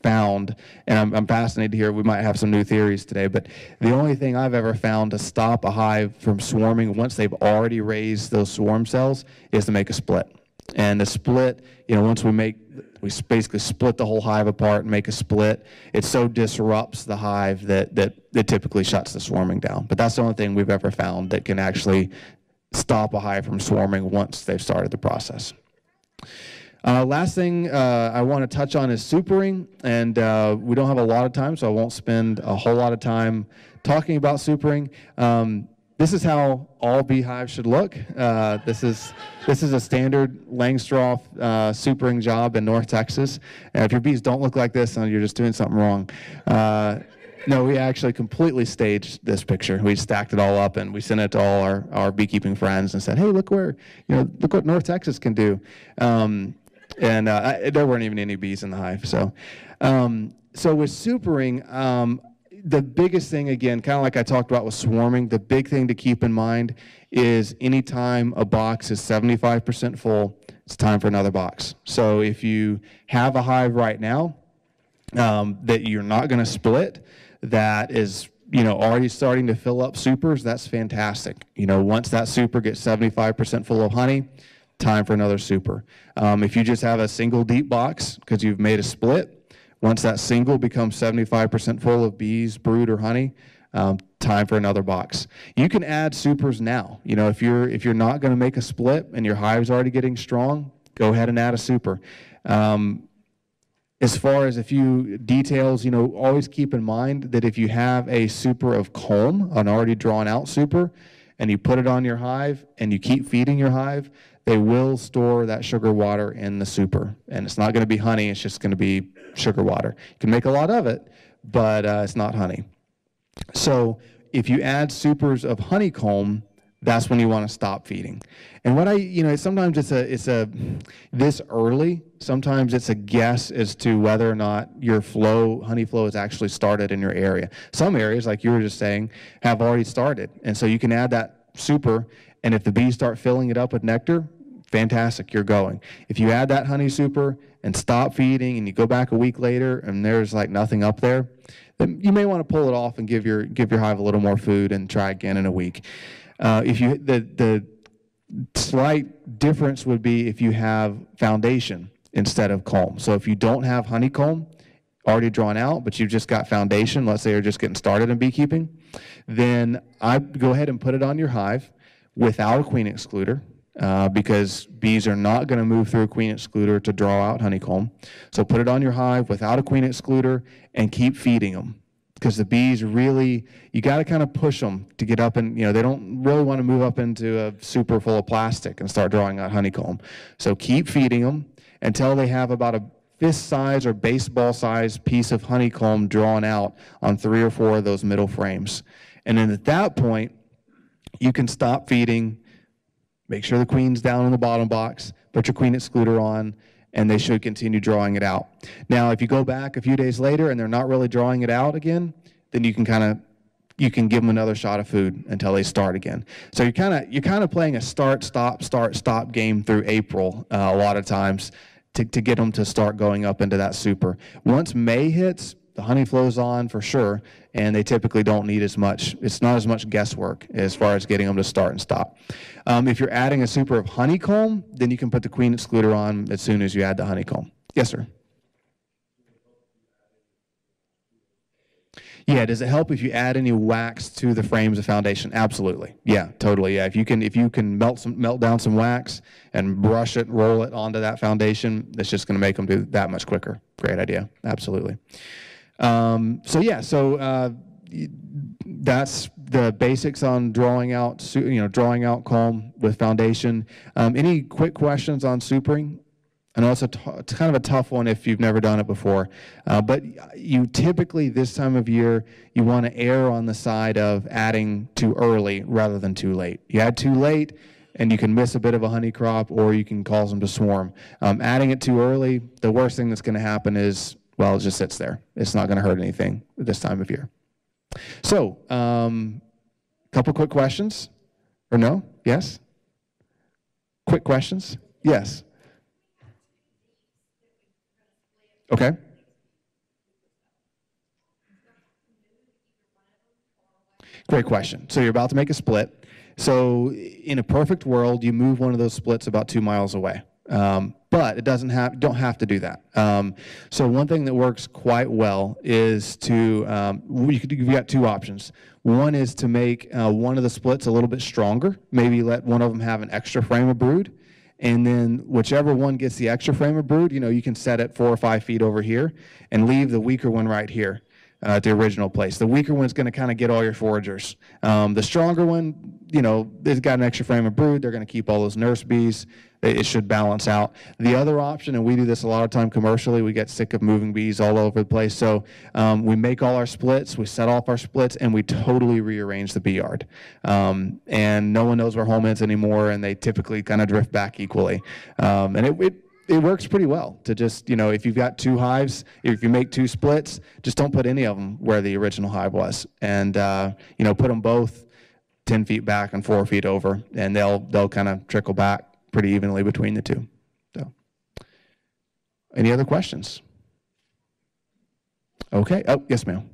found, and I'm fascinated here, we might have some new theories today, but the only thing I've ever found to stop a hive from swarming once they've already raised those swarm cells is to make a split. And the split, you know, once we basically split the whole hive apart and make a split, it so disrupts the hive that it typically shuts the swarming down. But that's the only thing we've ever found that can actually stop a hive from swarming once they've started the process. Last thing I want to touch on is supering, and we don't have a lot of time, so I won't spend a whole lot of time talking about supering. This is how all beehives should look. This is a standard Langstroth supering job in North Texas. And if your bees don't look like this, then you're just doing something wrong. No, we actually completely staged this picture. We stacked it all up and we sent it to all our beekeeping friends and said, "Hey, look what North Texas can do." And there weren't even any bees in the hive. So with supering. The biggest thing, again, kind of like I talked about with swarming, the big thing to keep in mind is anytime a box is 75% full, it's time for another box. So if you have a hive right now that you're not going to split, that is already starting to fill up supers, that's fantastic. Once that super gets 75% full of honey, time for another super. If you just have a single deep box because you've made a split, once that single becomes 75% full of bees, brood, or honey, time for another box. You can add supers now. If you're not going to make a split and your hive's already getting strong, go ahead and add a super. As far as a few details, always keep in mind that if you have a super of comb, an already drawn out super, and you put it on your hive and you keep feeding your hive, they will store that sugar water in the super. And it's not going to be honey, it's just going to be sugar water. You can make a lot of it, but it's not honey. So if you add supers of honeycomb, that's when you want to stop feeding. And what sometimes it's this early, sometimes it's a guess as to whether or not your honey flow has actually started in your area. Some areas, like you were just saying, have already started. And so you can add that super, and if the bees start filling it up with nectar, fantastic, you're going. If you add that honey super and stop feeding and you go back a week later and there's like nothing up there, then you may want to pull it off and give your hive a little more food and try again in a week. The slight difference would be if you have foundation instead of comb. So if you don't have honeycomb already drawn out, but you've just got foundation, let's say you're just getting started in beekeeping, then I'd go ahead and put it on your hive without a queen excluder, because bees are not going to move through a queen excluder to draw out honeycomb. So put it on your hive without a queen excluder and keep feeding them. Because the bees really, you got to kind of push them to get up and, they don't really want to move up into a super full of plastic and start drawing out honeycomb. So keep feeding them until they have about a fist size or baseball size piece of honeycomb drawn out on 3 or 4 of those middle frames. And then at that point, you can stop feeding, make sure the queen's down in the bottom box, put your queen excluder on, and they should continue drawing it out. Now, if you go back a few days later and they're not really drawing it out again, then you can give them another shot of food until they start again. So you're kind of playing a start, stop game through April a lot of times to get them to start going up into that super. Once May hits, the honey flows on for sure, and they typically don't need as much. It's not as much guesswork as far as getting them to start and stop. If you're adding a super of honeycomb, then you can put the queen excluder on as soon as you add the honeycomb. Yes, sir. Yeah, does it help if you add any wax to the frames of foundation? Absolutely. Yeah, totally. Yeah, if you can melt down some wax and brush it, roll it onto that foundation, that's just going to make them do that much quicker. Great idea. Absolutely. That's the basics on drawing out comb with foundation. Any quick questions on supering? I know it's kind of a tough one if you've never done it before, but you typically this time of year you want to err on the side of adding too early rather than too late. You add too late, and you can miss a bit of a honey crop, or you can cause them to swarm. Adding it too early, the worst thing that's going to happen is, well, it just sits there. It's not going to hurt anything this time of year. So, couple quick questions, or no? Yes? Quick questions? Yes. Okay. Great question. So you're about to make a split. So in a perfect world, you move one of those splits about 2 miles away. But it don't have to do that. So one thing that works quite well is you've got 2 options. One is to make one of the splits a little bit stronger. Maybe let one of them have an extra frame of brood. And then whichever one gets the extra frame of brood, you can set it 4 or 5 feet over here and leave the weaker one right here at the original place. The weaker one's going to kind of get all your foragers. The stronger one, they've got an extra frame of brood. They're going to keep all those nurse bees. It should balance out. The other option, and we do this a lot of time commercially, we get sick of moving bees all over the place. So we make all our splits, we set off our splits, and we totally rearrange the bee yard. And no one knows where home is anymore, and they typically kind of drift back equally. And it works pretty well to just, if you've got 2 hives, if you make 2 splits, just don't put any of them where the original hive was. And, put them both 10 feet back and 4 feet over, and they'll kind of trickle back pretty evenly between the 2. So, any other questions? Okay. Oh, yes, ma'am.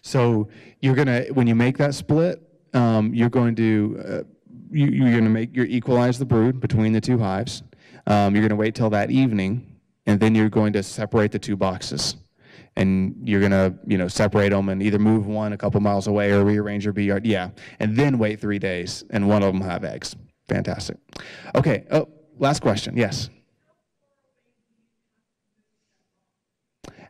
So you're gonna, when you make that split, you're going to you're gonna equalize the brood between the two hives. You're gonna wait till that evening, and then you're going to separate the two boxes, and you're gonna separate them and either move one a couple miles away or rearrange your bee yard. Yeah, and then wait 3 days, and one of them have eggs. Fantastic. Okay. Oh, last question. Yes.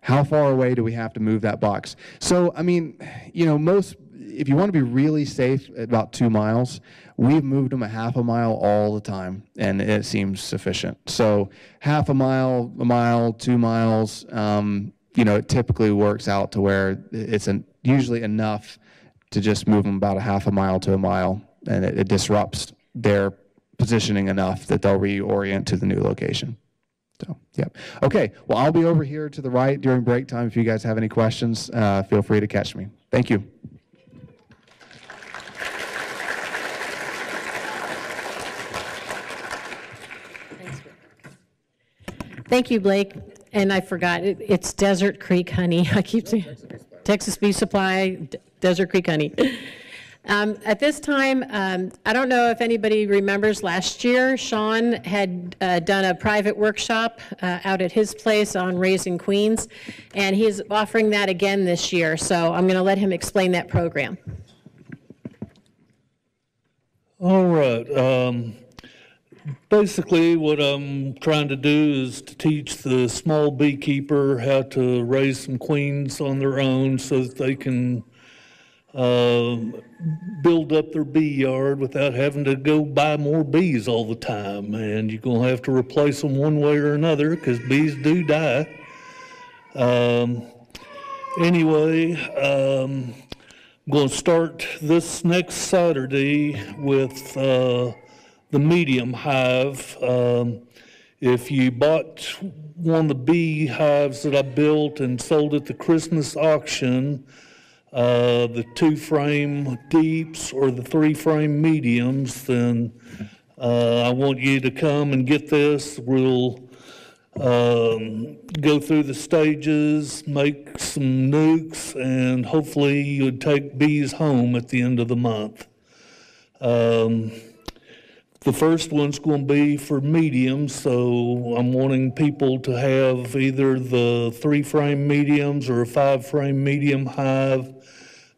How far away do we have to move that box? So, I mean, if you want to be really safe, about 2 miles, we've moved them a half a mile all the time, and it seems sufficient. So half a mile, 2 miles, it typically works out to where it's usually enough to just move them about a half a mile to a mile, and it disrupts their positioning enough that they'll reorient to the new location. So, yeah. Okay, well, I'll be over here to the right during break time. If you guys have any questions, feel free to catch me. Thank you.
Thank you, Blake. And I forgot, it's Desert Creek honey. I keep saying Texas Bee Supply, Desert Creek honey. At this time, I don't know if anybody remembers last year, Sean had done a private workshop out at his place on raising queens, and he's offering that again this year. So I'm going to let him explain that program.
All right. Basically, what I'm trying to do is to teach the small beekeeper how to raise some queens on their own so that they can build up their bee yard without having to go buy more bees all the time. And you're going to have to replace them one way or another because bees do die. Anyway, I'm going to start this next Saturday with the medium hive. If you bought one of the bee hives that I built and sold at the Christmas auction, the 2-frame deeps or the 3-frame mediums, then I want you to come and get this. We'll go through the stages, make some nukes, and hopefully you'll take bees home at the end of the month. The first one's going to be for mediums, so I'm wanting people to have either the 3-frame mediums or a 5-frame medium hive.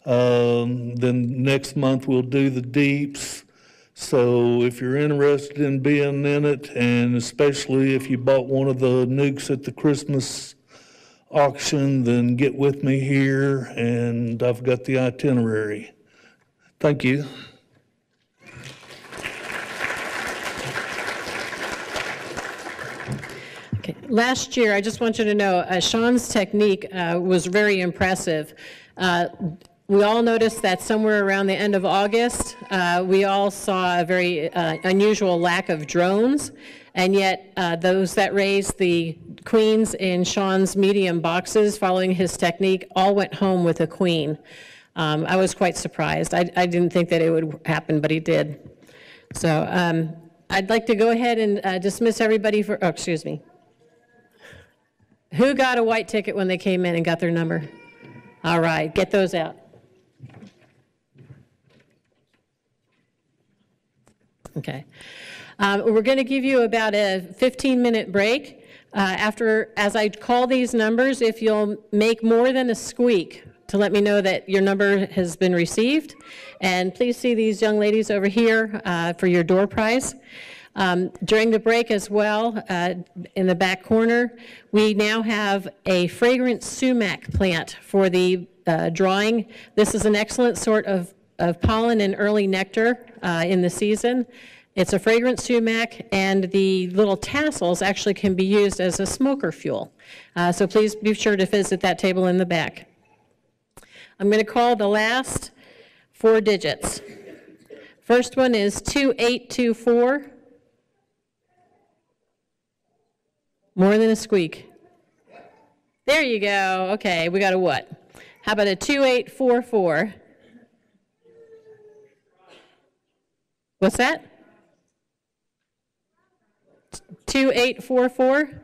Then next month we'll do the deeps. So if you're interested in being in it, and especially if you bought one of the nukes at the Christmas auction, then get with me here, and I've got the itinerary. Thank you.
Okay. Last year, I just want you to know, Sean's technique was very impressive. We all noticed that somewhere around the end of August, we all saw a very unusual lack of drones, and yet those that raised the queens in Sean's medium boxes following his technique all went home with a queen. I was quite surprised. I didn't think that it would happen, but it did. So I'd like to go ahead and dismiss everybody for, oh, excuse me. Who got a white ticket when they came in and got their number? All right, get those out. Okay. We're going to give you about a 15-minute break. As I call these numbers, if you'll make more than a squeak to let me know that your number has been received. And please see these young ladies over here for your door prize. During the break as well, in the back corner, we now have a fragrant sumac plant for the drawing. This is an excellent sort of pollen and early nectar in the season. It's a fragrant sumac, and the little tassels actually can be used as a smoker fuel. So please be sure to visit that table in the back. I'm going to call the last 4 digits. First one is 2824. More than a squeak. There you go. Okay, we got a what? How about a 2844? What's that? 2844?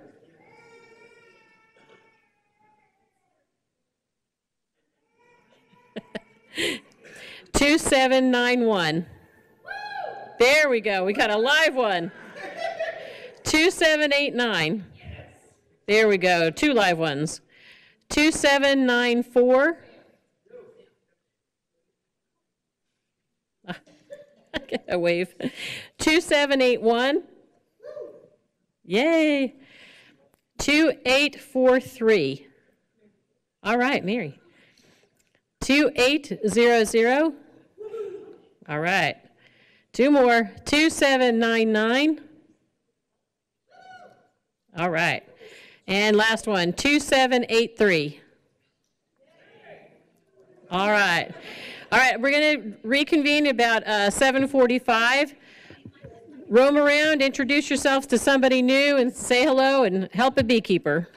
Two 2791. There we go. We got a live one. 2789. There we go. Two live ones. 2794. I get a wave. 2781. Yay. 2843. All right, Mary. 2800. All right. Two more. 2799. All right. And last one, 2783. All right. All right, we're going to reconvene about 7:45. Roam around, introduce yourselves to somebody new, and say hello and help a beekeeper.